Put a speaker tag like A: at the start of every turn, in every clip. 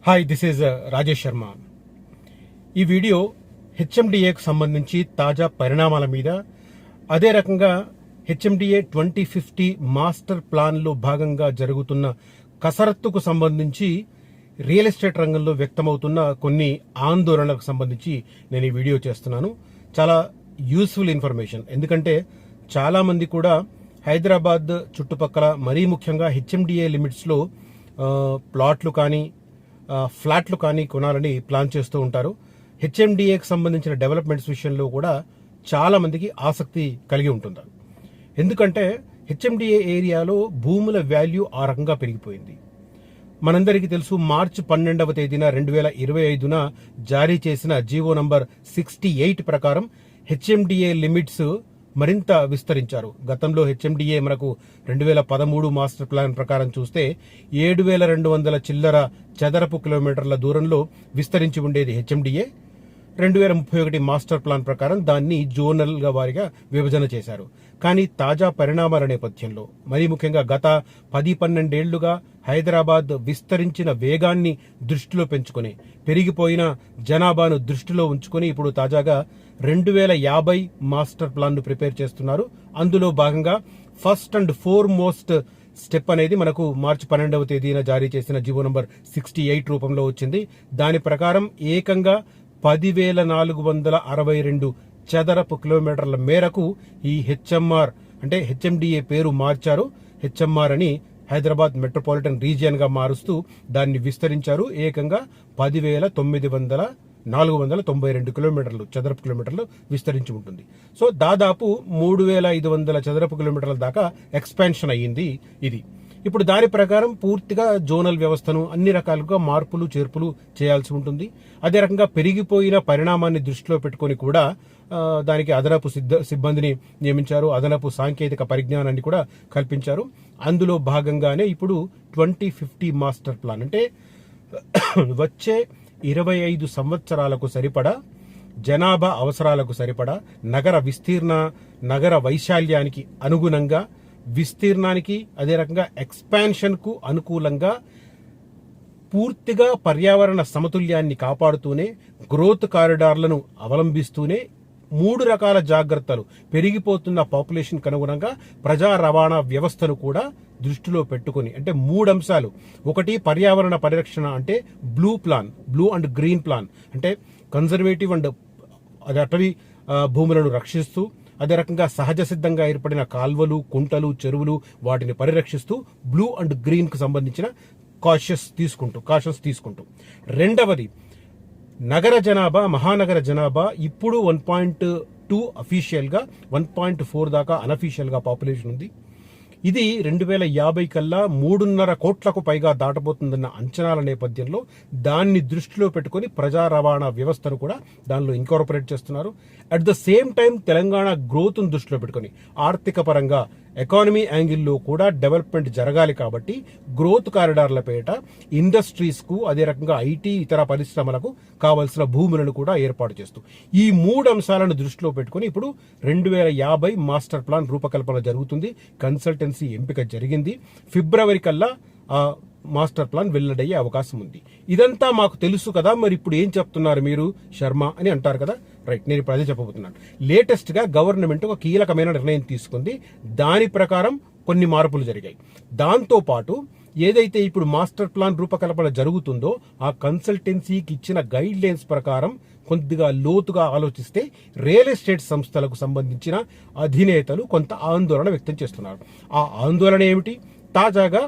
A: Hi, this is Rajesh Sharma. ఈ video హెచ్ఎండిఏకు సంబంధించి తాజా పరిణామాల మీద, అదే రకంగా హెచ్ఎండిఏ 2050 మాస్టర్ ప్లాన్లో భాగంగా జరుగుతున్న కసరత్తుకు సంబంధించి రియల్ ఎస్టేట్ రంగంలో వ్యక్తమవుతున్న కొన్ని ఆందోళనలకు సంబంధించి నేను ఈ వీడియో చేస్తున్నాను. చాలా యూస్ఫుల్ ఇన్ఫర్మేషన్. ఎందుకంటే చాలామంది కూడా హైదరాబాద్ చుట్టుపక్కల, మరీ ముఖ్యంగా హెచ్ఎండిఏ లిమిట్స్లో ప్లాట్లు కానీ ఫ్లాట్లు కానీ కొనాలని ప్లాన్ చేస్తూ ఉంటారు. హెచ్ఎండిఏకి సంబంధించిన డెవలప్మెంట్స్ విషయంలో కూడా చాలా మందికి ఆసక్తి కలిగి ఉంటుంది. ఎందుకంటే హెచ్ఎండిఏ ఏరియాలో భూముల వాల్యూ ఆ రకంగా పెరిగిపోయింది. మనందరికీ తెలుసు, మార్చి 12వ తేదీన 2025 జారీ చేసిన జీవో నంబర్ 68 ప్రకారం హెచ్ఎండిఏ లిమిట్స్ మరింత విస్తరించారు. గతంలో హెచ్ఎండిఏ మనకు 2013 మాస్టర్ ప్లాన్ ప్రకారం చూస్తే 7,200 చిల్లర చదరపు కిలోమీటర్ల దూరంలో విస్తరించి ఉండేది హెచ్ఎండిఏ. 2031 మాస్టర్ ప్లాన్ ప్రకారం దాన్ని జోనల్ గా వారిగా విభజన చేశారు. కానీ తాజా పరిణామాల నేపథ్యంలో, మరీ ముఖ్యంగా గత 10-12 ఏళ్లుగా హైదరాబాద్ విస్తరించిన వేగాన్ని దృష్టిలో పెంచుకుని, పెరిగిపోయిన జనాభాను దృష్టిలో ఉంచుకుని ఇప్పుడు తాజాగా 2050 మాస్టర్ ప్లాన్ ను ప్రిపేర్ చేస్తున్నారు. అందులో భాగంగా first and four most step అనేది మనకు మార్చి 12వ తేదీన జారీ చేసిన జీవో నంబర్ 68 రూపంలో వచ్చింది. దాని ప్రకారం ఏకంగా 10,462 చదరపు కిలోమీటర్ల మేరకు ఈ హెచ్ఎంఆర్ అంటే హెచ్ఎండిఏ పేరు మార్చారు. హెచ్ఎంఆర్ అని హైదరాబాద్ మెట్రోపాలిటన్ రీజియన్ గా మారుస్తూ దాన్ని విస్తరించారు. ఏకంగా 10,492 కిలోమీటర్లు చదరపు కిలోమీటర్లు విస్తరించి ఉంటుంది. సో దాదాపు 3,500 చదరపు కిలోమీటర్ల దాకా ఎక్స్పాన్షన్ అయ్యింది ఇది. ఇప్పుడు దాని ప్రకారం పూర్తిగా జోనల్ వ్యవస్థను అన్ని రకాలుగా మార్పులు చేర్పులు చేయాల్సి ఉంటుంది. అదే రకంగా పెరిగిపోయిన పరిణామాన్ని దృష్టిలో పెట్టుకుని కూడా దానికి అదనపు సిబ్బందిని నియమించారు. అదనపు సాంకేతిక పరిజ్ఞానాన్ని కూడా కల్పించారు. అందులో భాగంగానే ఇప్పుడు 2050 మాస్టర్ ప్లాన్ అంటే వచ్చే 25 సంవత్సరాలకు సరిపడా జనాభా అవసరాలకు సరిపడా నగర విస్తీర్ణ, నగర వైశాల్యానికి అనుగుణంగా విస్తీర్ణానికి, అదే రకంగా ఎక్స్పాన్షన్ కు అనుకూలంగా పూర్తిగా పర్యావరణ సమతుల్యాన్ని కాపాడుతూనే, గ్రోత్ కారిడార్లను అవలంబిస్తూనే 3 రకాల జాగ్రత్తలు, పెరిగిపోతున్న పాపులేషన్ కు అనుగుణంగా ప్రజా రవాణా వ్యవస్థను కూడా దృష్టిలో పెట్టుకుని, అంటే 3 అంశాలు. ఒకటి పర్యావరణ పరిరక్షణ, అంటే బ్లూ అండ్ గ్రీన్ ప్లాన్, అంటే కన్జర్వేటివ్ అండ్ అటవీ భూములను రక్షిస్తూ, అదే రకంగా సహజ సిద్ధంగా ఏర్పడిన కాల్వలు, కుంటలు, చెరువులు వాటిని పరిరక్షిస్తూ బ్లూ అండ్ గ్రీన్ కు సంబంధించిన కాషన్స్ తీసుకుంటూ. రెండవది నగర జనాభా, మహానగర జనాభా ఇప్పుడు 1.2 అఫీషియల్ గా, 1.4 దాకా అనఫీషియల్ గా పాపులేషన్ ఉంది. ఇది 2050 కల్లా 3.5 కోట్లకు పైగా దాటబోతుందన్న అంచనాల నేపథ్యంలో దాన్ని దృష్టిలో పెట్టుకుని ప్రజా రవాణా వ్యవస్థను కూడా దానిలో ఇన్కార్పొరేట్ చేస్తున్నారు. At the same time Telangana growth ను దృష్టిలో పెట్టుకుని, ఆర్థిక పరంగా ఎకానమీ యాంగిల్లో కూడా డెవలప్మెంట్ జరగాలి కాబట్టి గ్రోత్ కారిడార్ల పేట ఇండస్ట్రీస్ కు, అదే రకంగా ఐటీ ఇతర పరిశ్రమలకు కావలసిన భూములను కూడా ఏర్పాటు చేస్తూ ఈ 3 అంశాలను దృష్టిలో పెట్టుకుని ఇప్పుడు 2050 మాస్టర్ ప్లాన్ రూపకల్పన జరుగుతుంది. కన్సల్టెన్సీ ఎంపిక జరిగింది. ఫిబ్రవరి కల్లా ఆ మాస్టర్ ప్లాన్ వెల్లడయ్యే అవకాశం ఉంది. ఇదంతా మాకు తెలుసు కదా, మరి ఇప్పుడు ఏం చెప్తున్నారు మీరు శర్మ అని అంటారు కదా. రైట్, నేను ఇప్పుడు అదే చెప్పబోతున్నాను. లేటెస్ట్ గా గవర్నమెంట్ ఒక కీలకమైన నిర్ణయం తీసుకుంది. దాని ప్రకారం కొన్ని మార్పులు జరిగాయి. దాంతో పాటు ఏదైతే ఇప్పుడు మాస్టర్ ప్లాన్ రూపకల్పన జరుగుతుందో ఆ కన్సల్టెన్సీకి ఇచ్చిన గైడ్ లైన్స్ ప్రకారం కొద్దిగా లోతుగా ఆలోచిస్తే రియల్ ఎస్టేట్ సంస్థలకు సంబంధించిన అధినేతలు కొంత ఆందోళన వ్యక్తం చేస్తున్నారు. ఆ ఆందోళన ఏమిటి, తాజాగా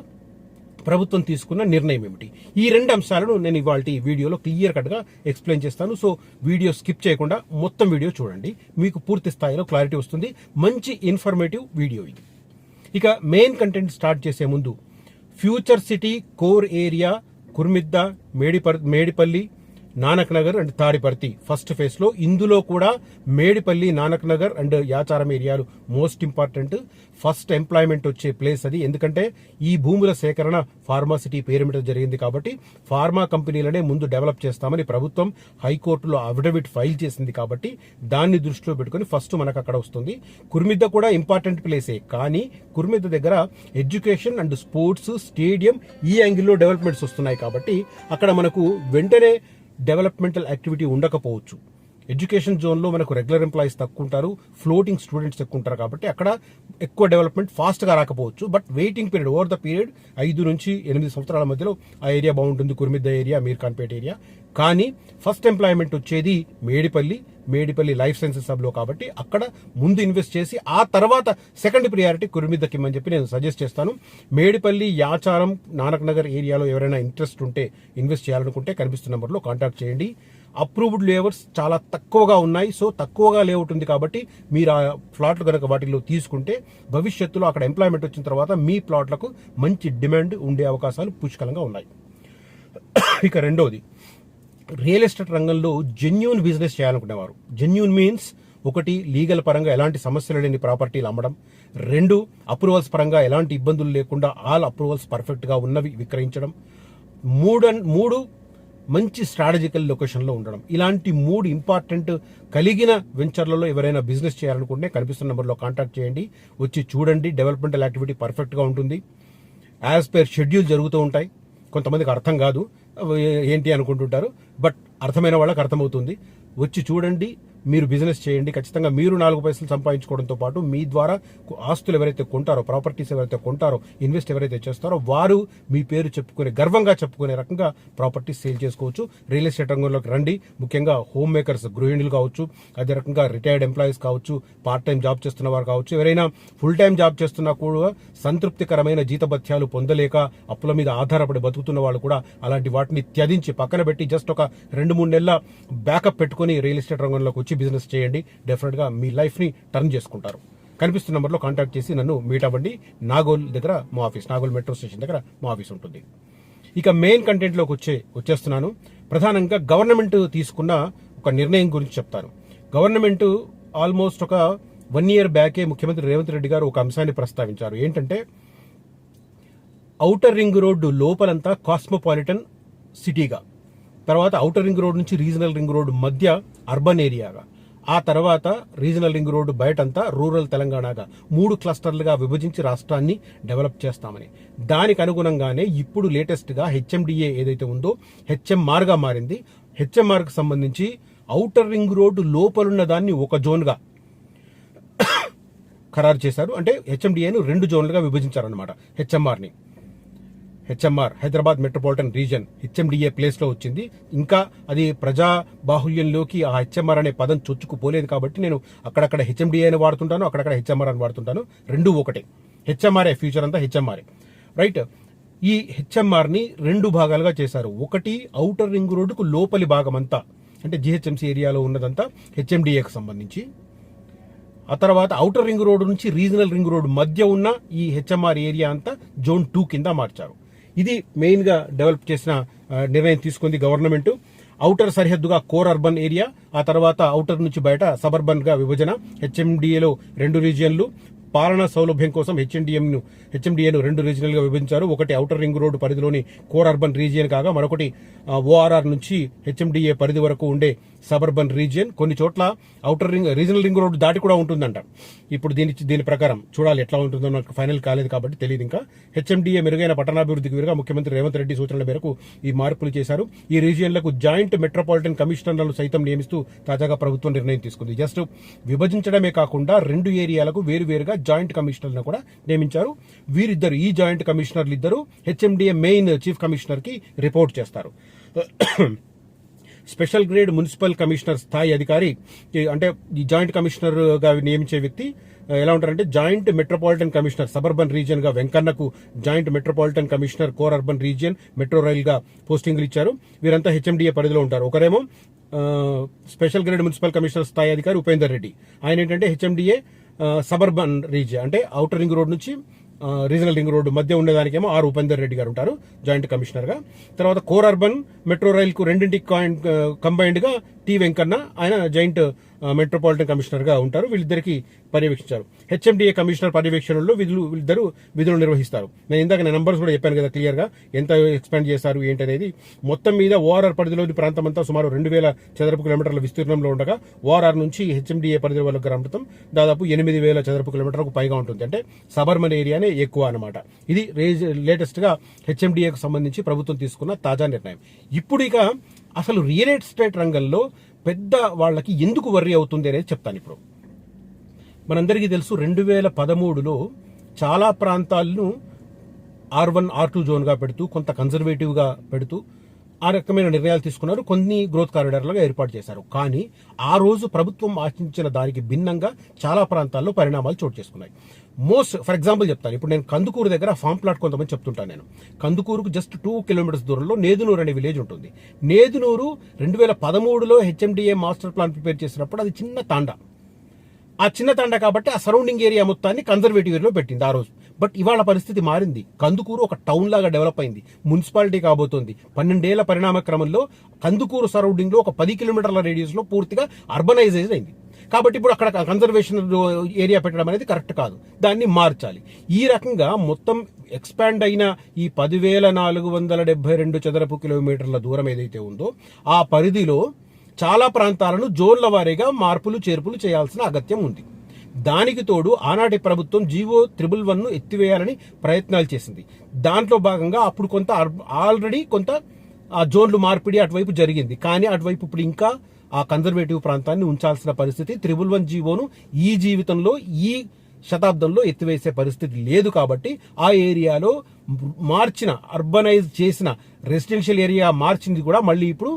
A: ప్రభుత్వం తీసుకున్న నిర్ణయం ఏమిటి, ఈ 2 అంశాలను నేను ఇవాళ ఈ వీడియోలో క్లియర్ కట్ గా ఎక్స్ప్లెయిన్ చేస్తాను. సో వీడియో స్కిప్ చేయకుండా మొత్తం వీడియో చూడండి, మీకు పూర్తి స్థాయిలో క్లారిటీ వస్తుంది. మంచి ఇన్ఫర్మేటివ్ వీడియో ఇది. ఇక మెయిన్ కంటెంట్ స్టార్ట్ చేసే ముందు, future city core area Kurmidda, Medipalli, Nanak Nagar and Tadiparthi first phase లో. ఇందులో కూడా మేడిపల్లి, నానక్ నగర్ అండ్ యాచారం ఏరియాలు మోస్ట్ ఇంపార్టెంట్. ఫస్ట్ ఎంప్లాయ్మెంట్ వచ్చే ప్లేస్ అది. ఎందుకంటే ఈ భూముల సేకరణ ఫార్మాసిటీ పేరు మీద జరిగింది కాబట్టి ఫార్మా కంపెనీలనే ముందు డెవలప్ చేస్తామని ప్రభుత్వం హైకోర్టులో అఫిడవిట్ ఫైల్ చేసింది కాబట్టి దాన్ని దృష్టిలో పెట్టుకుని ఫస్ట్ మనకు అక్కడ వస్తుంది. కుర్మిద్ద కూడా ఇంపార్టెంట్ ప్లేసే, కానీ కుర్మిద్ద దగ్గర ఎడ్యుకేషన్ అండ్ స్పోర్ట్స్, స్టేడియం ఈ యాంగిల్లో డెవలప్మెంట్స్ వస్తున్నాయి కాబట్టి అక్కడ మనకు వెంటనే డెవలప్మెంటల్ యాక్టివిటీ ఉండకపోవచ్చు. ఎడ్యుకేషన్ జోన్లో మనకు రెగ్యులర్ ఎంప్లాయీస్ తక్కువ ఉంటారు, ఫ్లోటింగ్ స్టూడెంట్స్ ఎక్కువ ఉంటారు కాబట్టి అక్కడ ఎక్కువ డెవలప్మెంట్ ఫాస్ట్గా రాకపోవచ్చు. But waiting period over the period 5 నుంచి 8 సంవత్సరాల మధ్యలో ఆ ఏరియా బాగుంటుంది, కుర్మిద్ద ఏరియా, మీర్ఖాన్పేట ఏరియా. కానీ ఫస్ట్ ఎంప్లాయ్మెంట్ వచ్చేది మేడిపల్లి లైఫ్ సైన్సెస్ సబ్లో కాబట్టి అక్కడ ముందు ఇన్వెస్ట్ చేసి ఆ తర్వాత సెకండ్ ప్రియారిటీ కుర్మిద్దకి ఇమ్మని చెప్పి నేను సజెస్ట్ చేస్తాను. మేడిపల్లి, యాచారం, నానక్ నగర్ ఏరియాలో ఎవరైనా ఇంట్రెస్ట్ ఉంటే ఇన్వెస్ట్ చేయాలనుకుంటే కనిపిస్తున్న నెంబర్లో కాంటాక్ట్ చేయండి. అప్రూవ్డ్ లేఅవుట్స్ చాలా తక్కువగా ఉన్నాయి. సో తక్కువగా లేఅవుట్ ఉంది కాబట్టి మీరు ఆ ప్లాట్లు కనుక వాటిలో తీసుకుంటే భవిష్యత్తులో అక్కడ ఎంప్లాయ్మెంట్ వచ్చిన తర్వాత మీ ప్లాట్లకు మంచి డిమాండ్ ఉండే అవకాశాలు పుష్కలంగా ఉన్నాయి. ఇక రెండోది, రియల్ ఎస్టేట్ రంగంలో జెన్యూన్ బిజినెస్ చేయాలనుకునేవారు. జెన్యూన్ మీన్స్ ఒకటి, లీగల్ పరంగా ఎలాంటి సమస్యలు లేని ప్రాపర్టీలు అమ్మడం. 2, అప్రూవల్స్ పరంగా ఎలాంటి ఇబ్బందులు లేకుండా ఆల్ అప్రూవల్స్ పర్ఫెక్ట్గా ఉన్నవి విక్రయించడం. 3 మంచి స్ట్రాటజికల్ లొకేషన్లో ఉండడం. ఇలాంటి 3 ఇంపార్టెంట్ కలిగిన వెంచర్లలో ఎవరైనా బిజినెస్ చేయాలనుకుంటే కనిపిస్తున్న నెంబర్లో కాంటాక్ట్ చేయండి. వచ్చి చూడండి, డెవలప్మెంటల్ యాక్టివిటీ పర్ఫెక్ట్గా ఉంటుంది. యాజ్ పర్ షెడ్యూల్ జరుగుతూ ఉంటాయి. కొంతమందికి అర్థం కాదు, ఏంటి అనుకుంటుంటారు, బట్ అర్థమైన వాళ్ళకి అర్థమవుతుంది. వచ్చి చూడండి, మీరు బిజినెస్ చేయండి. ఖచ్చితంగా మీరు 4 పైసలు సంపాదించుకోవడంతో పాటు మీ ద్వారా ఆస్తులు ఎవరైతే కొంటారో, ప్రాపర్టీస్ ఎవరైతే కొంటారో, ఇన్వెస్ట్ ఎవరైతే చేస్తారో వారు మీ పేరు చెప్పుకునే, గర్వంగా చెప్పుకునే రకంగా ప్రాపర్టీస్ సేల్ చేసుకోవచ్చు. రియల్ ఎస్టేట్ రంగంలోకి రండి. ముఖ్యంగా హోమ్ మేకర్స్, గృహిణులు కావచ్చు, అదే రకంగా రిటైర్డ్ ఎంప్లాయీస్ కావచ్చు, పార్ట్ టైం జాబ్ చేస్తున్న వారు కావచ్చు, ఎవరైనా ఫుల్ టైం జాబ్ చేస్తున్నా కూడా సంతృప్తికరమైన జీతభత్యాలు పొందలేక అప్పుల మీద ఆధారపడి బతుకుతున్న వాళ్ళు కూడా అలాంటి వాటిని త్యజించి పక్కన పెట్టి జస్ట్ ఒక 2-3 నెలల బ్యాకప్ పెట్టుకుని రియల్ ఎస్టేట్ రంగంలోకి వచ్చి బిజినెస్ చేయండి. డెఫినెట్ గా మీ లైఫ్ ని టర్న్ చేసుకుంటారు. కనిపిస్తున్న నెంబర్లో కాంటాక్ట్ చేసి నన్ను మీట్ అవ్వండి. నాగోల్ దగ్గర మా ఆఫీస్, నాగోల్ మెట్రో స్టేషన్ దగ్గర మా ఆఫీస్ ఉంటుంది. ఇక మెయిన్ కంటెంట్ లోకి వచ్చేస్తున్నాను. ప్రధానంగా గవర్నమెంట్ తీసుకున్న ఒక నిర్ణయం గురించి చెప్తాను. గవర్నమెంట్ ఆల్మోస్ట్ ఒక 1 year బ్యాకే ముఖ్యమంత్రి రేవంత్ రెడ్డి గారు ఒక అంశాన్ని ప్రస్తావించారు. ఏంటంటే ఔటర్ రింగ్ రోడ్డు లోపలంతా కాస్మోపాలిటన్ సిటీగా, తర్వాత ఔటర్ రింగ్ రోడ్ నుంచి రీజనల్ రింగ్ రోడ్ మధ్య అర్బన్ ఏరియాగా, ఆ తర్వాత రీజనల్ రింగ్ రోడ్డు బయటంతా రూరల్ తెలంగాణగా 3 క్లస్టర్లుగా విభజించి రాష్ట్రాన్ని డెవలప్ చేస్తామని. దానికి అనుగుణంగానే ఇప్పుడు లేటెస్ట్ గా హెచ్ఎండిఏ ఏదైతే ఉందో హెచ్ఎంఆర్ గా మారింది. హెచ్ఎంఆర్ కు సంబంధించి ఔటర్ రింగ్ రోడ్డు లోపలున్న దాన్ని ఒక జోన్ గా ఖరారు చేశారు. అంటే హెచ్ఎండిఏను 2 జోన్లుగా విభజించారనమాట. HMR Hyderabad metropolitan region HMDA place లో వచ్చింది. ఇంకా అది ప్రజా బాహుల్యంలోకి ఆ హెచ్ఎంఆర్ అనే పదం చొచ్చుకుపోలేదు కాబట్టి నేను అక్కడక్కడ హెచ్ఎండిఏ అని వాడుతుంటాను, అక్కడక్కడ హెచ్ఎంఆర్ అని వాడుతుంటాను. 2 ఒకటే. హెచ్ఎంఆర్ఏ, ఫ్యూచర్ అంతా హెచ్ఎంఆర్ఏ, రైట్. ఈ హెచ్ఎంఆర్ ని 2 భాగాలుగా చేశారు. ఒకటి ఔటర్ రింగ్ రోడ్డుకు లోపలి భాగం అంతా, అంటే జిహెచ్ఎంసీ ఏరియాలో ఉన్నదంతా హెచ్ఎండిఏకి సంబంధించి. ఆ తర్వాత ఔటర్ రింగ్ రోడ్ నుంచి రీజనల్ రింగ్ రోడ్ మధ్య ఉన్న ఈ హెచ్ఎంఆర్ ఏరియా అంతా జోన్ 2 కింద మార్చారు. ఇది మెయిన్ గా డెవలప్ చేసిన నిర్ణయం తీసుకుంది గవర్నమెంట్. ఔటర్ సరిహద్దుగా కోర్ అర్బన్ ఏరియా, ఆ తర్వాత ఔటర్ నుంచి బయట సబర్బన్ గా విభజన. హెచ్ఎండిఏలో 2 రీజియన్లు. పాలనా సౌలభ్యం కోసం హెచ్ఎండిఏను 2 రీజియనల్ గా విభజించారు. ఒకటి ఔటర్ రింగ్ రోడ్డు పరిధిలోని కోర్ అర్బన్ రీజియన్ కాగా మరొకటి ఓఆర్ఆర్ నుంచి హెచ్ఎండిఏ పరిధి వరకు ఉండే సబర్బన్ రీజియన్. కొన్ని చోట్ల రీజనల్ రింగ్ రోడ్డు దాటి కూడా ఉంటుందంట. ఇప్పుడు దీని ప్రకారం చూడాలి ఎట్లా ఉంటుందో, నాకు ఫైనల్ కాలేదు కాబట్టి తెలియదు ఇంకా. హెచ్ఎండిఏ మెరుగైన పట్టణాభివృద్ధికి వీరుగా ముఖ్యమంత్రి రేవంత్ రెడ్డి సూచనల మేరకు ఈ మార్పులు చేశారు. ఈ రీజియన్లకు జాయింట్ మెట్రోపాలిటన్ కమిషనర్లను సైతం నియమిస్తూ తాజాగా ప్రభుత్వం నిర్ణయం తీసుకుంది. జస్ట్ విభజించడమే కాకుండా 2 ఏరియాలకు వేరువేరుగా జాయింట్ కమిషనర్లను కూడా నియమించారు. వీరిద్దరు, ఈ జాయింట్ కమిషనర్లు ఇద్దరు హెచ్ఎండిఏ మెయిన్ చీఫ్ కమిషనర్ కి రిపోర్ట్ చేస్తారు. స్పెషల్ గ్రేడ్ మున్సిపల్ కమిషనర్ స్థాయి అధికారి, అంటే ఈ జాయింట్ కమిషనర్ గా నియమించే వ్యక్తి ఎలా ఉంటారంటే joint metropolitan commissioner suburban region గా వెంకన్నకు joint metropolitan commissioner core urban region metro rail గా పోస్టింగ్లు ఇచ్చారు. వీరంతా హెచ్ఎండిఏ పరిధిలో ఉంటారు. ఒకరేమో స్పెషల్ గ్రేడ్ మున్సిపల్ కమిషనర్ స్థాయి అధికారి ఉపేందర్ రెడ్డి, ఆయన ఏంటంటే హెచ్ఎండిఏ సబర్బన్ రీజియన్, అంటే ఔటర్ రింగ్ రోడ్ నుంచి రీజనల్ రింగ్ రోడ్డు మధ్య ఉండేదానికేమో ఆర్ ఉపేందర్ రెడ్డి గారు ఉంటారు జాయింట్ కమిషనర్ గా. తర్వాత కోర్ అర్బన్ మెట్రో రైల్ కు రెండింటికి కంబైన్డ్ గా టి వెంకన్న ఆయన జాయింట్ మెట్రోపాలిటన్ కమిషనర్ గా ఉంటారు. వీళ్ళిద్దరికి పర్యవేక్షించారు. హెచ్ఎండిఏ కమిషనర్ పర్యవేక్షణలో వీళ్ళిద్దరు విధులు నిర్వహిస్తారు. నేను ఇందాక నంబర్స్ కూడా చెప్పాను కదా క్లియర్ గా ఎంత ఎక్స్పాండ్ చేశారు ఏంటనేది. మొత్తం మీద ఓఆర్ఆర్ పరిధిలోని ప్రాంతం అంతా సుమారు 2000 చదరపు కిలోమీటర్ల విస్తీర్ణంలో ఉండగా ఓఆర్ఆర్ నుంచి హెచ్ఎండిఏ పరిధి వరకు ప్రాంతం దాదాపు 8000 చదరపు కిలోమీటర్లకు పైగా ఉంటుంది. అంటే సబర్బన్ ఏరియానే ఎక్కువ అన్నమాట. ఇది లేటెస్ట్ గా హెచ్ఎండిఏకు సంబంధించి ప్రభుత్వం తీసుకున్న తాజా నిర్ణయం. ఇప్పుడు ఇక అసలు రియల్ ఎస్టేట్ రంగంలో పెద్ద వాళ్ళకి ఎందుకు వర్రీ అవుతుంది అనేది చెప్తాను. ఇప్పుడు మనందరికీ తెలుసు 2013లో చాలా ప్రాంతాలను R1, R2 జోన్ గా పెడుతూ కొంత కన్జర్వేటివ్ గా పెడుతూ ఆ రకమైన నిర్ణయాలు తీసుకున్నారు. కొన్ని గ్రోత్ కారిడార్లుగా ఏర్పాటు చేశారు. కానీ ఆ రోజు ప్రభుత్వం ఆశించిన దానికి భిన్నంగా చాలా ప్రాంతాల్లో పరిణామాలు చోటు చేసుకున్నాయి. ఫర్ ఎగ్జాంపుల్ చెప్తాను. ఇప్పుడు నేను కందుకూరు దగ్గర ఫామ్ ప్లాట్ కొంతమంది చెప్తుంటాను. నేను కందుకూరుకు జస్ట్ 2 కిలోమీటర్స్ దూరంలో నేదునూరు అనే విలేజ్ ఉంటుంది. నేదునూరు 2013లో హెచ్ఎండిఏ మాస్టర్ ప్లాన్ ప్రిపేర్ చేసినప్పుడు అది చిన్న తాండా. ఆ చిన్న తండ కాబట్టి ఆ సరౌండింగ్ ఏరియా మొత్తాన్ని కన్జర్వేటివ్ ఏరియాలో పెట్టింది ఆ రోజు. బట్ ఇవాళ పరిస్థితి మారింది. కందుకూరు ఒక టౌన్ లాగా డెవలప్ అయింది, మున్సిపాలిటీ కాబోతోంది. 12 ఏళ్ల పరిణామ క్రమంలో కందుకూరు సరౌండింగ్ లో ఒక 10 కిలోమీటర్ల రేడియస్ లో పూర్తిగా అర్బనైజేషన్ అయింది. కాబట్టి ఇప్పుడు అక్కడ కన్జర్వేషన్ ఏరియా పెట్టడం అనేది కరెక్ట్ కాదు, దాన్ని మార్చాలి. ఈ రకంగా మొత్తం ఎక్స్పాండ్ అయిన ఈ 10,472 చదరపు కిలోమీటర్ల దూరం ఏదైతే ఉందో ఆ పరిధిలో చాలా ప్రాంతాలను జోన్ల వారీగా మార్పులు చేర్పులు చేయాల్సిన అగత్యం ఉంది. దానికి తోడు ఆనాటి ప్రభుత్వం జీవో 111ను ఎత్తివేయాలని ప్రయత్నాలు చేసింది. దాంట్లో భాగంగా అప్పుడు కొంత ఆల్రెడీ కొంత జోన్లు మార్పిడి అటువైపు జరిగింది. కానీ అటువైపు ఇప్పుడు ఇంకా ఆ కన్జర్వేటివ్ ప్రాంతాన్ని ఉంచాల్సిన పరిస్థితి. 111 జీవోను ఈ జీవితంలో ఈ శతాబ్దంలో ఎత్తివేసే పరిస్థితి లేదు. కాబట్టి ఆ ఏరియాలో మార్చిన అర్బనైజ్ చేసిన రెసిడెన్షియల్ ఏరియా మార్చింది కూడా మళ్ళీ ఇప్పుడు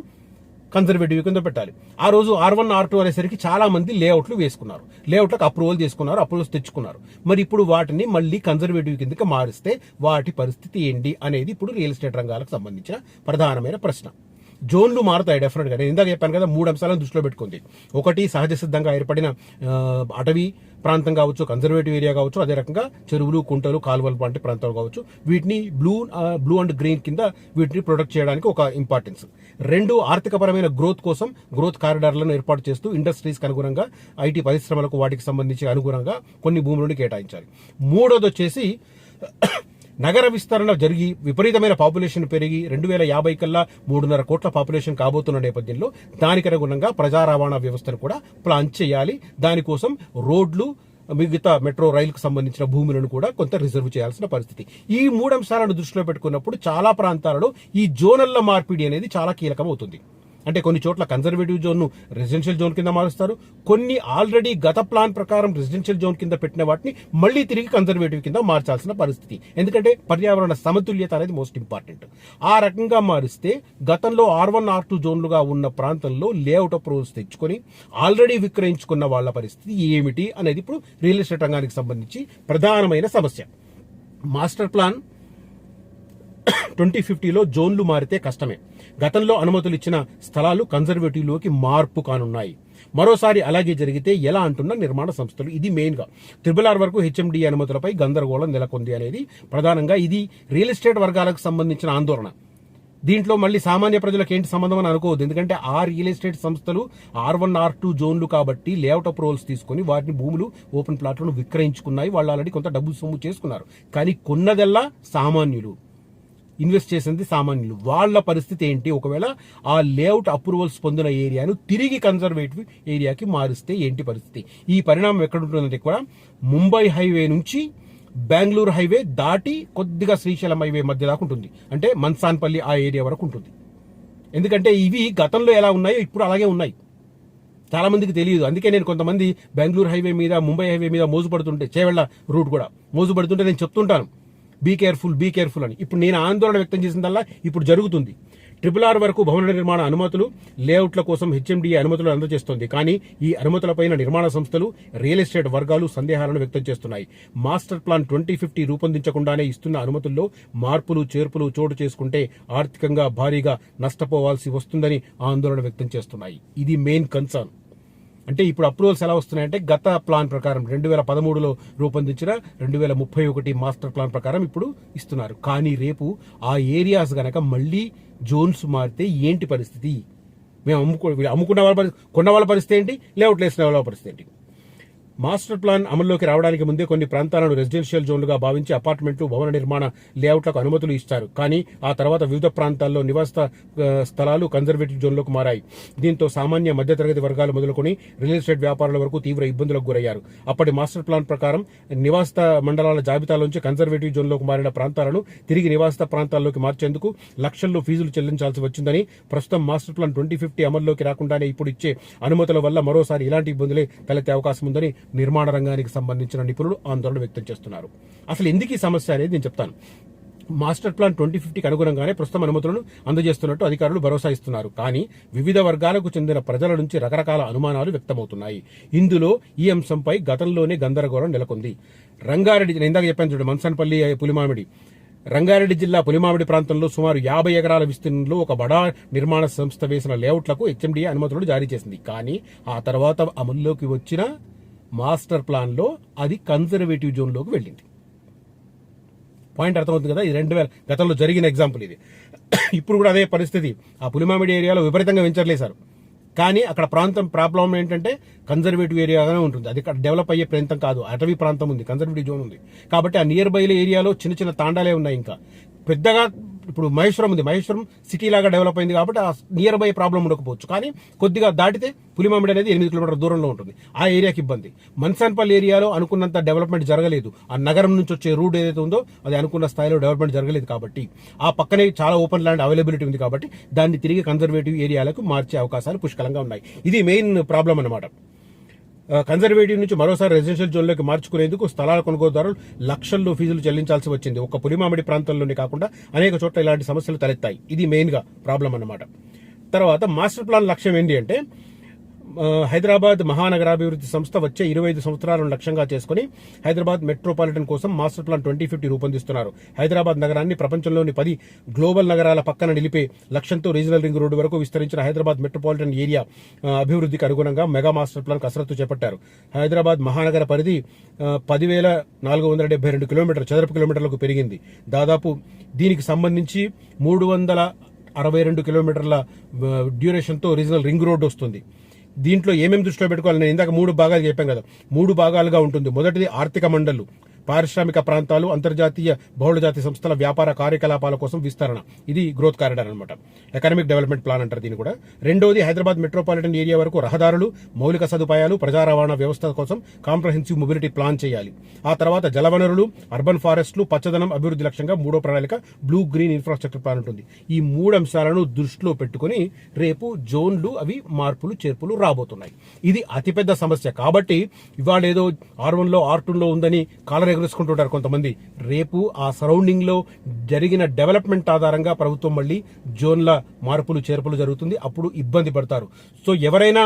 A: కన్జర్వేటివ్ కింద పెట్టాలి. ఆ రోజు R1, R2 అనేసరికి చాలా మంది లేఅవుట్లు వేసుకున్నారు, లేఅవుట్లకు అప్రూవల్ చేసుకున్నారు, అప్రూవల్స్ తెచ్చుకున్నారు. మరి ఇప్పుడు వాటిని మళ్ళీ కన్జర్వేటివ్ కిందకి మారిస్తే వాటి పరిస్థితి ఏంటి అనేది ఇప్పుడు రియల్ ఎస్టేట్ రంగాలకు సంబంధించిన ప్రధానమైన ప్రశ్న. జోన్లు మారుతాయి డెఫినెట్ గా. నేను ఇందాక చెప్పాను కదా, 3 అంశాలను దృష్టిలో పెట్టుకుంది. ఒకటి సహజ సిద్ధంగా ఏర్పడిన అటవీ ప్రాంతం కావచ్చు, కన్జర్వేటివ్ ఏరియా కావచ్చు, అదే రకంగా చెరువులు, కుంటలు, కాలువలు వంటి ప్రాంతాలు కావచ్చు. వీటిని బ్లూ అండ్ గ్రీన్ కింద వీటిని ప్రొటెక్ట్ చేయడానికి ఒక ఇంపార్టెన్స్. 2, ఆర్థికపరమైన గ్రోత్ కోసం గ్రోత్ కారిడార్లను ఏర్పాటు చేస్తూ ఇండస్ట్రీస్కి అనుగుణంగా, ఐటీ పరిశ్రమలకు వాటికి సంబంధించి అనుగుణంగా కొన్ని భూములను కేటాయించాలి. 3వది వచ్చేసి నగర విస్తరణ జరిగి విపరీతమైన పాపులేషన్ పెరిగి 2050 కల్లా 3.5 కోట్ల పాపులేషన్ కాబోతున్న నేపథ్యంలో దానికి అనుగుణంగా ప్రజా రవాణా వ్యవస్థను కూడా ప్లాన్ చేయాలి. దానికోసం రోడ్లు, మిగతా మెట్రో రైలుకు సంబంధించిన భూములను కూడా కొంత రిజర్వ్ చేయాల్సిన పరిస్థితి. ఈ 3 అంశాలను దృష్టిలో పెట్టుకున్నప్పుడు చాలా ప్రాంతాలలో ఈ జోనల్ల మార్పిడి అనేది చాలా కీలకం అవుతుంది. అంటే కొన్ని చోట్ల కన్జర్వేటివ్ జోన్ను రెసిడెన్షియల్ జోన్ కింద మారుస్తారు. కొన్ని ఆల్రెడీ గత ప్లాన్ ప్రకారం రెసిడెన్షియల్ జోన్ కింద పెట్టిన వాటిని మళ్లీ తిరిగి కన్జర్వేటివ్ కింద మార్చాల్సిన పరిస్థితి. ఎందుకంటే పర్యావరణ సమతుల్యత అనేది మోస్ట్ ఇంపార్టెంట్. ఆ రకంగా మారిస్తే గతంలో R1, R2 జోన్లుగా ఉన్న ప్రాంతంలో లేఅవుట్ అప్రూవల్స్ తెచ్చుకొని ఆల్రెడీ విక్రయించుకున్న వాళ్ళ పరిస్థితి ఏమిటి అనేది ఇప్పుడు రియల్ ఎస్టేట్ రంగానికి సంబంధించి ప్రధానమైన సమస్య. మాస్టర్ ప్లాన్ 2050లో జోన్లు మారితే కష్టమే. గతంలో అనుమతులు ఇచ్చిన స్థలాలు కన్జర్వేటివ్ లోకి మార్పు కానున్నాయి. మరోసారి అలాగే జరిగితే ఎలా అంటున్న నిర్మాణ సంస్థలు. ఇది మెయిన్ గా RRR వరకు హెచ్ఎండి అనుమతులపై గందరగోళం నెలకొంది అనేది ప్రధానంగా ఇది రియల్ ఎస్టేట్ వర్గాలకు సంబంధించిన ఆందోళన. దీంట్లో మళ్ళీ సామాన్య ప్రజలకు ఏంటి సంబంధం అని అనుకోవద్దు. ఎందుకంటే ఆ రియల్ ఎస్టేట్ సంస్థలు R1, R2 జోన్లు కాబట్టి లేఅవుట్ అప్రూవల్స్ తీసుకుని వాటిని భూములు, ఓపెన్ ప్లాట్లను విక్రయించుకున్నాయి. వాళ్ళు ఆల్రెడీ కొంత డబ్బు సొమ్ము చేసుకున్నారు. కానీ కొన్నదల్లా సామాన్యులు, ఇన్వెస్ట్ చేసింది సామాన్యులు. వాళ్ళ పరిస్థితి ఏంటి? ఒకవేళ ఆ లేఅవుట్ అప్రూవల్స్ పొందిన ఏరియాను తిరిగి కన్జర్వేటివ్ ఏరియాకి మారిస్తే ఏంటి పరిస్థితి? ఈ పరిణామం ఎక్కడుంటుందంటే కూడా ముంబై హైవే నుంచి బెంగళూరు హైవే దాటి కొద్దిగా శ్రీశైలం హైవే మధ్య దాకా ఉంటుంది. అంటే మన్సాన్పల్లి ఆ ఏరియా వరకు ఉంటుంది. ఎందుకంటే ఇవి గతంలో ఎలా ఉన్నాయో ఇప్పుడు అలాగే ఉన్నాయి. చాలా మందికి తెలియదు. అందుకే నేను కొంతమంది బెంగళూరు హైవే మీద, ముంబై హైవే మీద మోజుపడుతుంటే, చేవెళ్ల రూట్ కూడా మోజుపడుతుంటే నేను చెప్తుంటాను బీ కేర్ఫుల్ అని. ఇప్పుడు నేను ఆందోళన వ్యక్తం చేసిందల్లా ఇప్పుడు జరుగుతుంది. RRR వరకు భవన నిర్మాణ అనుమతులు, లేఅవుట్ల కోసం హెచ్ఎండిఏ అనుమతులు అందజేస్తోంది. కానీ ఈ అనుమతులపైన నిర్మాణ సంస్థలు, రియల్ ఎస్టేట్ వర్గాలు సందేహాలను వ్యక్తం చేస్తున్నాయి. మాస్టర్ ప్లాన్ 2050 రూపొందించకుండానే ఇస్తున్న అనుమతుల్లో మార్పులు చేర్పులు చోటు చేసుకుంటే ఆర్థికంగా భారీగా నష్టపోవాల్సి వస్తుందని ఆందోళన వ్యక్తం చేస్తున్నాయి. ఇది మెయిన్ కన్సర్న్. అంటే ఇప్పుడు అప్రూవల్స్ ఎలా వస్తున్నాయంటే గత ప్లాన్ ప్రకారం 2013లో రూపొందించిన 2031 మాస్టర్ ప్లాన్ ప్రకారం ఇప్పుడు ఇస్తున్నారు. కానీ రేపు ఆ ఏరియాస్ గనక మళ్ళీ జోన్స్ మారితే ఏంటి పరిస్థితి? మేము అమ్ముకున్న వాళ్ళ కొన్న వాళ్ళ పరిస్థితి ఏంటి? లేఅవుట్లు వేసిన వాళ్ళ పరిస్థితి ఏంటి? మాస్టర్ ప్లాన్ అమల్లోకి రావడానికి ముందే కొన్ని ప్రాంతాలను రెసిడెన్షియల్ జోన్లుగా భావించి అపార్ట్మెంట్లు, భవన నిర్మాణ లేఅవుట్లకు అనుమతులు ఇస్తారు. కానీ ఆ తర్వాత వివిధ ప్రాంతాల్లో నివాస స్థలాలు కన్జర్వేటివ్ జోన్లోకి మారాయి. దీంతో సామాన్య మధ్యతరగతి వర్గాలు మొదలుకొని రియల్ ఎస్టేట్ వ్యాపారుల వరకు తీవ్ర ఇబ్బందులకు గురయ్యారు. అప్పటి మాస్టర్ ప్లాన్ ప్రకారం నివాస మండలాల జాబితాలోంచి కన్జర్వేటివ్ జోన్లోకి మారిన ప్రాంతాలను తిరిగి నివాస ప్రాంతాల్లోకి మార్చేందుకు లక్షల్లో ఫీజులు చెల్లించాల్సి వచ్చిందని, ప్రస్తుతం మాస్టర్ ప్లాన్ 2050 అమల్లోకి రాకుండానే ఇప్పుడు ఇచ్చే అనుమతుల వల్ల మరోసారి ఇలాంటి ఇబ్బందులే తలెత్తే అవకాశం ఉందని నిర్మాణ రంగానికి సంబంధించిన నిపుణులు ఆందోళన వ్యక్తం చేస్తున్నారు. అసలు ఎందుకు ఈ సమస్య అనేది నేను చెప్తాను. మాస్టర్ ప్లాన్ 2050కి అనుగుణంగానే ప్రస్తుతం అనుమతులను అందజేస్తున్నట్టు అధికారులు భరోసా ఇస్తున్నారు. కానీ వివిధ వర్గాలకు చెందిన ప్రజల నుంచి రకరకాల అనుమానాలు వ్యక్తమవుతున్నాయి. ఇందులో ఈ అంశంపై గతంలోనే గందరగోళం నెలకొంది. రంగారెడ్డి, నేను ఇందాక చెప్పాను చూడండి, మన్సన్పల్లి, పులిమామిడి, రంగారెడ్డి జిల్లా పులిమామిడి ప్రాంతంలో సుమారు 50 ఎకరాల విస్తీర్ణంలో ఒక బడా నిర్మాణ సంస్థ వేసిన లేఅవుట్లకు హెచ్ఎండిఏ అనుమతులు జారీ చేసింది. కానీ ఆ తర్వాత అమల్లోకి వచ్చిన మాస్టర్ ప్లాన్ లో అది కన్జర్వేటివ్ జోన్లోకి వెళ్ళింది. పాయింట్ అర్థమవుతుంది కదా? ఇది 2000 గతంలో జరిగిన ఎగ్జాంపుల్ ఇది. ఇప్పుడు కూడా అదే పరిస్థితి. ఆ పులిమామిడి ఏరియాలో విపరీతంగా వెంచర్లేశారు. కానీ అక్కడ ప్రాబ్లం ఏంటంటే కన్జర్వేటివ్ ఏరియాగానే ఉంటుంది. అది డెవలప్ అయ్యే ప్రాంతం కాదు, అటవీ ప్రాంతం ఉంది, కన్జర్వేటివ్ జోన్ ఉంది. కాబట్టి ఆ నియర్ బై ఏరియాలో చిన్న చిన్న తాండాలే ఉన్నాయి. ఇంకా పెద్దగా ఇప్పుడు మహేశ్వరం ఉంది, మహేశ్వరం సిటీ లాగా డెవలప్ అయింది కాబట్టి ఆ నియర్ బై ప్రాబ్లం ఉండకపోవచ్చు. కానీ కొద్దిగా దాటితే పులిమామిడి అనేది 8 కిలోమీటర్ల దూరంలో ఉంటుంది. ఆ ఏరియాకి ఇబ్బంది. మన్సాన్పల్లి ఏరియాలో అనుకున్నంత డెవలప్మెంట్ జరగలేదు. ఆ నగరం నుంచి వచ్చే రూట్ ఏదైతే ఉందో అది అనుకున్న స్థాయిలో డెవలప్మెంట్ జరగలేదు. కాబట్టి ఆ పక్కనే చాలా ఓపెన్ ల్యాండ్ అవైలబిలిటీ ఉంది. కాబట్టి దాన్ని తిరిగి కన్జర్వేటివ్ ఏరియాలకు మార్చే అవకాశాలు పుష్కలంగా ఉన్నాయి. ఇది మెయిన్ ప్రాబ్లం అన్నమాట. కన్జర్వేటివ్ నుంచి మరోసారి రెసిడెన్షియల్ జోన్లోకి మార్చుకునేందుకు స్థలాల కొనుగోలుదారులు లక్షల్లో ఫీజులు చెల్లించాల్సి వచ్చింది. ఒక్క పులిమామిడి ప్రాంతంలోనే కాకుండా అనేక చోట్ల ఇలాంటి సమస్యలు తలెత్తాయి. ఇది మెయిన్ గా ప్రాబ్లం అన్నమాట. తర్వాత మాస్టర్ ప్లాన్ లక్ష్యం ఏంటి అంటే హైదరాబాద్ మహానగరాభివృద్ధి సంస్థ వచ్చే 25 సంవత్సరాలను లక్ష్యంగా చేసుకుని హైదరాబాద్ మెట్రోపాలిటన్ కోసం మాస్టర్ ప్లాన్ 2050 రూపొందిస్తున్నారు. హైదరాబాద్ నగరాన్ని ప్రపంచంలోని 10 గ్లోబల్ నగరాల పక్కన నిలిపే లక్ష్యంతో రీజనల్ రింగ్ రోడ్డు వరకు విస్తరించిన హైదరాబాద్ మెట్రోపాలిటన్ ఏరియా అభివృద్ధికి అనుగుణంగా మెగా మాస్టర్ ప్లాన్ కసరత్తు చేపట్టారు. హైదరాబాద్ మహానగర పరిధి 10,472 చదరపు కిలోమీటర్లకు పెరిగింది. దాదాపు దీనికి సంబంధించి 362 కిలోమీటర్ల డ్యూరేషన్తో రీజనల్ రింగ్ రోడ్డు వస్తుంది. దీంట్లో ఏమేమి దృష్టిలో పెట్టుకోవాలి? నేను ఇందాక 3 భాగాలు చెప్పాను కదా, 3 భాగాలుగా ఉంటుంది. మొదటిది ఆర్థిక మండళ్లు, పారిశ్రామిక ప్రాంతాలు, అంతర్జాతీయ బహుళజాతి సంస్థల వ్యాపార కార్యకలాపాల కోసం విస్తరణ. ఇది గ్రోత్ కారిడార్ అనమాట. ఎకనామిక్ డెవలప్మెంట్ ప్లాన్ అంటారు దీన్ని కూడా. రెండోది హైదరాబాద్ మెట్రోపాలిటన్ ఏరియా వరకు రహదారులు, మౌలిక సదుపాయాలు, ప్రజా రవాణా వ్యవస్థ కోసం కాంప్రహెన్సివ్ మొబిలిటీ ప్లాన్ చేయాలి. ఆ తర్వాత జలవనరులు, అర్బన్ ఫారెస్ట్లు, పచ్చదనం అభివృద్ధి లక్ష్యంగా 3వ ప్రణాళిక బ్లూ గ్రీన్ ఇన్ఫ్రాస్ట్రక్చర్ ప్లాన్ ఉంటుంది. ఈ 3 అంశాలను దృష్టిలో పెట్టుకుని రేపు జోన్లు అవి మార్పులు చేర్పులు రాబోతున్నాయి. ఇది అతిపెద్ద సమస్య. కాబట్టి ఇవాళ ఏదో R1లో R2లో ఉందని కాలర్ ఎగురేసుకుంటుంటారు కొంతమంది. రేపు ఆ సరౌండింగ్ లో జరిగిన డెవలప్మెంట్ ఆధారంగా ప్రభుత్వం మళ్ళీ జోన్ల మార్పులు చేర్పులు జరుగుతుంది. అప్పుడు ఇబ్బంది పడతారు. సో ఎవరైనా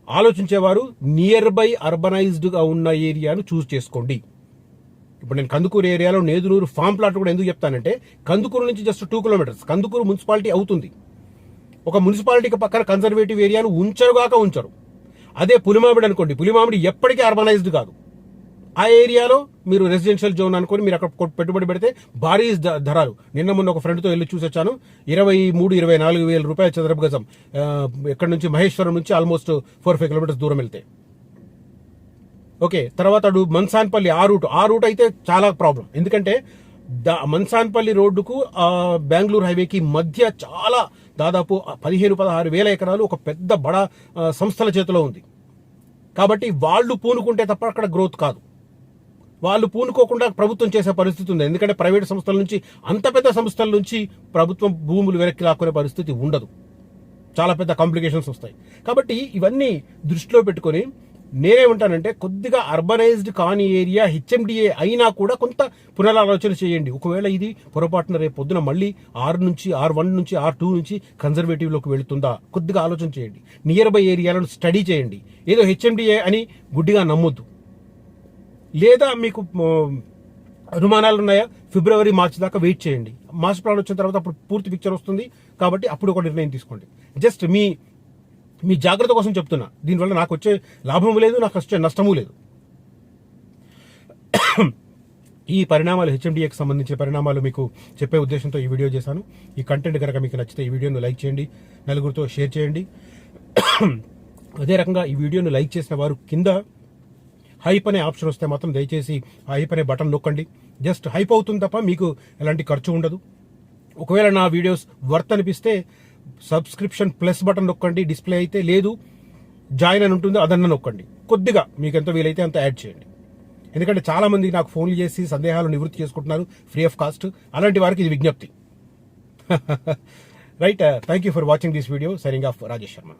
A: ఆలోచించేవారు నియర్ బై అర్బనైజ్డ్ గా ఉన్న ఏరియాను చూస్ చేసుకోండి. ఇప్పుడు నేను కందుకూరు ఏరియాలో నేదునూరు ఫామ్ ప్లాట్ కూడా ఎందుకు చెప్తానంటే, కందుకూరు నుంచి జస్ట్ 2 కిలోమీటర్స్ కందుకూరు మున్సిపాలిటీ అవుతుంది. ఒక మున్సిపాలిటీకి పక్కన కన్జర్వేటివ్ ఏరియాను ఉంచరుగాక ఉంచరు. అదే పులిమామిడి అనుకోండి, పులిమామిడి ఎప్పటికీ అర్బనైజ్డ్ కాదు. ఆ ఏరియాలో మీరు రెసిడెన్షియల్ జోన్ అనుకుని మీరు అక్కడ పెట్టుబడి పెడితే భారీ ధరలు. నిన్న మొన్న ఒక ఫ్రెండ్తో వెళ్ళి చూసొచ్చాను. 23-24 వేల రూపాయల చదరపు గజం. ఎక్కడి నుంచి మహేశ్వరం నుంచి ఆల్మోస్ట్ 4-5 కిలోమీటర్స్ దూరం వెళ్తే. ఓకే, తర్వాత అడు మన్సాన్పల్లి ఆ రూట్ అయితే చాలా ప్రాబ్లం. ఎందుకంటే మన్సాన్పల్లి రోడ్డుకు బెంగళూరు హైవేకి మధ్య చాలా దాదాపు 15-16 వేల ఎకరాలు ఒక పెద్ద బడా సంస్థల చేతిలో ఉంది. కాబట్టి వాళ్ళు పూనుకుంటే తప్ప అక్కడ గ్రోత్ కాదు. వాళ్ళు పూనుకోకుండా ప్రభుత్వం చేసే పరిస్థితి ఉంది. ఎందుకంటే ప్రైవేట్ సంస్థల నుంచి, అంత పెద్ద సంస్థల నుంచి ప్రభుత్వం భూములు వెనక్కి లాక్కునే పరిస్థితి ఉండదు. చాలా పెద్ద కాంప్లికేషన్స్ వస్తాయి. కాబట్టి ఇవన్నీ దృష్టిలో పెట్టుకుని నేనేమంటానంటే, కొద్దిగా అర్బనైజ్డ్ కాని ఏరియా హెచ్ఎండిఏ అయినా కూడా కొంత పునరాలోచన చేయండి. ఒకవేళ ఇది పొరపాటున రేపు పొద్దున మళ్ళీ R1 నుంచి R2 నుంచి కన్జర్వేటివ్లోకి వెళుతుందా, కొద్దిగా ఆలోచన చేయండి. నియర్ బై ఏరియాలను స్టడీ చేయండి. ఏదో హెచ్ఎండిఏ అని గుడ్డిగా నమ్మొద్దు. లేదా మీకు అనుమానాలు ఉన్నాయా, ఫిబ్రవరి మార్చి దాకా వెయిట్ చేయండి. మాస్టర్ ప్లాన్ వచ్చిన తర్వాత అప్పుడు పూర్తి పిక్చర్ వస్తుంది. కాబట్టి అప్పుడు ఒక నిర్ణయం తీసుకోండి. జస్ట్ మీ మీ జాగ్రత్త కోసం చెప్తున్నా. దీనివల్ల నాకు వచ్చే లాభము లేదు, నాకు వచ్చే నష్టము లేదు. ఈ పరిణామాలు హెచ్ఎండిఏకి సంబంధించిన పరిణామాలు మీకు చెప్పే ఉద్దేశంతో ఈ వీడియో చేశాను. ఈ కంటెంట్ కనుక మీకు నచ్చితే ఈ వీడియోను లైక్ చేయండి, నలుగురితో షేర్ చేయండి. అదే రకంగా ఈ వీడియోను లైక్ చేసిన వారు కింద హైప్ అనే ఆప్షన్ వస్తే మాత్రం దయచేసి హైప్ అనే బటన్ నొక్కండి. జస్ట్ హైప్ అవుతుంది తప్ప మీకు ఎలాంటి ఖర్చు ఉండదు. ఒకవేళ నా వీడియోస్ వర్త్ అనిపిస్తే సబ్స్క్రిప్షన్ ప్లస్ బటన్ నొక్కండి. డిస్ప్లే అయితే లేదు, జాయిన్ అని ఉంటుంది, అదన్న నొక్కండి. కొద్దిగా మీకు ఎంత వీలైతే అంత యాడ్ చేయండి. ఎందుకంటే చాలా మంది నాకు ఫోన్లు చేసి సందేహాలు నివృత్తి చేసుకుంటున్నారు ఫ్రీ ఆఫ్ కాస్ట్. అలాంటి వారికి ఇది విజ్ఞప్తి. Right, thank you for watching this video. Signing off Rajesh Sharma.